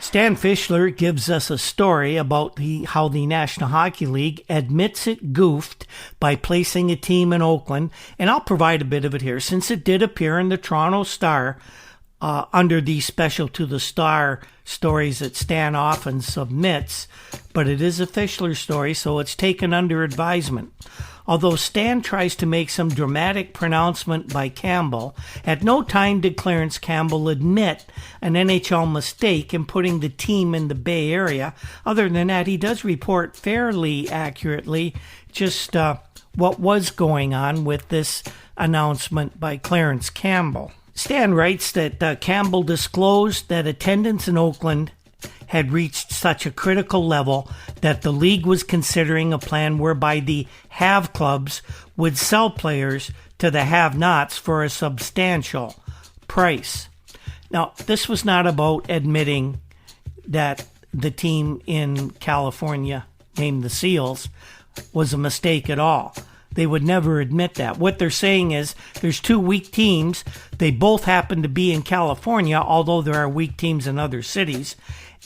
Stan Fischler gives us a story about how the National Hockey League admits it goofed by placing a team in Oakland, and I'll provide a bit of it here since it did appear in the Toronto Star under the Special to the Star stories that Stan often submits, but it is a Fischler story, so it's taken under advisement. Although Stan tries to make some dramatic pronouncement by Campbell, at no time did Clarence Campbell admit an NHL mistake in putting the team in the Bay Area. Other than that, he does report fairly accurately just what was going on with this announcement by Clarence Campbell. Stan writes that Campbell disclosed that attendance in Oakland had reached such a critical level that the league was considering a plan whereby the have clubs would sell players to the have-nots for a substantial price. Now, this was not about admitting that the team in California, named the Seals, was a mistake at all. They would never admit that. What they're saying is there's two weak teams. They both happen to be in California, although there are weak teams in other cities.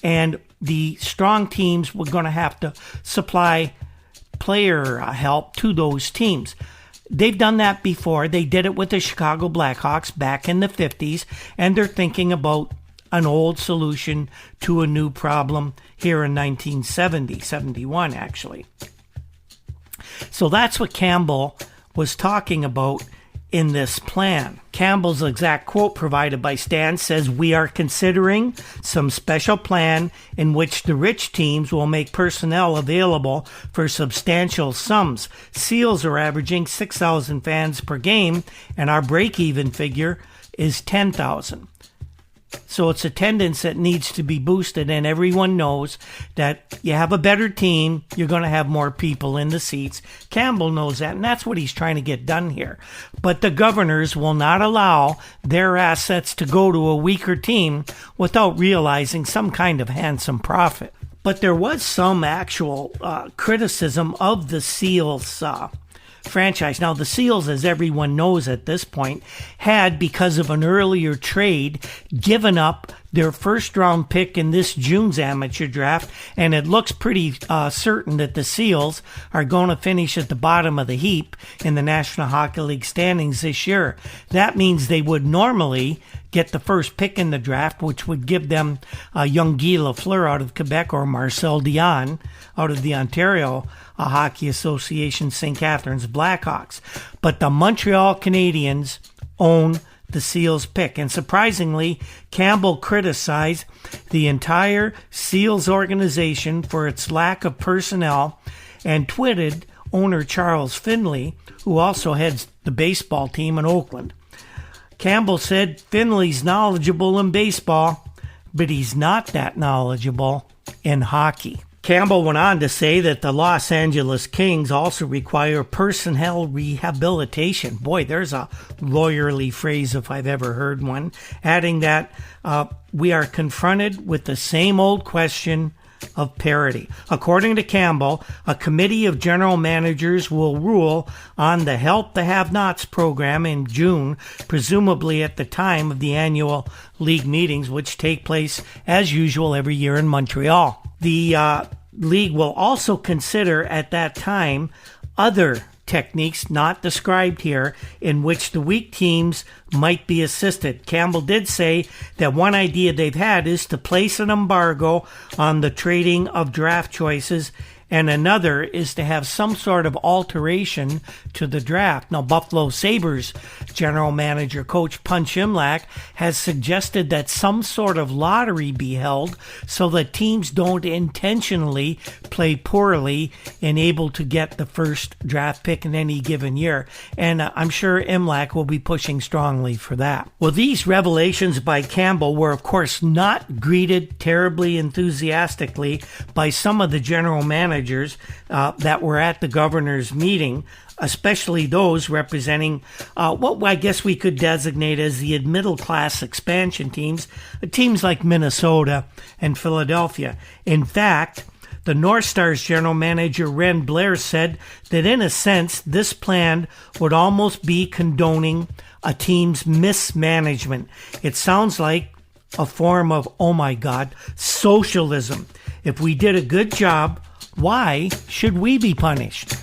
And the strong teams were going to have to supply player help to those teams. They've done that before. They did it with the Chicago Blackhawks back in the 50s, and they're thinking about an old solution to a new problem here in 1970, 71 actually. So that's what Campbell was talking about in this plan. Campbell's exact quote provided by Stan says, "We are considering some special plan in which the rich teams will make personnel available for substantial sums. Seals are averaging 6,000 fans per game, and our break-even figure is 10,000. So it's attendance that needs to be boosted, and everyone knows that you have a better team, you're going to have more people in the seats. Campbell knows that, and that's what he's trying to get done here. But the governors will not allow their assets to go to a weaker team without realizing some kind of handsome profit. But there was some actual criticism of the Seals franchise. Now, the Seals, as everyone knows at this point, had, because of an earlier trade, given up their first-round pick in this June's amateur draft, and it looks pretty certain that the Seals are going to finish at the bottom of the heap in the National Hockey League standings this year. That means they would normally get the first pick in the draft, which would give them young Guy Lafleur out of Quebec or Marcel Dion out of the Ontario Hockey Association St. Catharines Blackhawks. But the Montreal Canadiens own the Seals pick. And surprisingly, Campbell criticized the entire Seals organization for its lack of personnel and twitted owner Charles Finley, who also heads the baseball team in Oakland. Campbell said Finley's knowledgeable in baseball, but he's not that knowledgeable in hockey. Campbell went on to say that the Los Angeles Kings also require personnel rehabilitation. Boy, there's a lawyerly phrase if I've ever heard one. Adding that we are confronted with the same old question of parity. According to Campbell, a committee of general managers will rule on the Help the Have-Nots program in June, presumably at the time of the annual league meetings, which take place as usual every year in Montreal. The league will also consider at that time other techniques not described here in which the weak teams might be assisted. Campbell did say that one idea they've had is to place an embargo on the trading of draft choices, and another is to have some sort of alteration to the draft. Now, Buffalo Sabres general manager, Coach Punch Imlach, has suggested that some sort of lottery be held so that teams don't intentionally play poorly and able to get the first draft pick in any given year. And I'm sure Imlach will be pushing strongly for that. Well, these revelations by Campbell were, of course, not greeted terribly enthusiastically by some of the general managers that were at the governor's meeting, especially those representing what I guess we could designate as the middle-class expansion teams like Minnesota and Philadelphia. In fact, the North Stars general manager Ren Blair said that in a sense this plan would almost be condoning a team's mismanagement. It sounds like a form of, oh my God, socialism. If we did a good job, why should we be punished?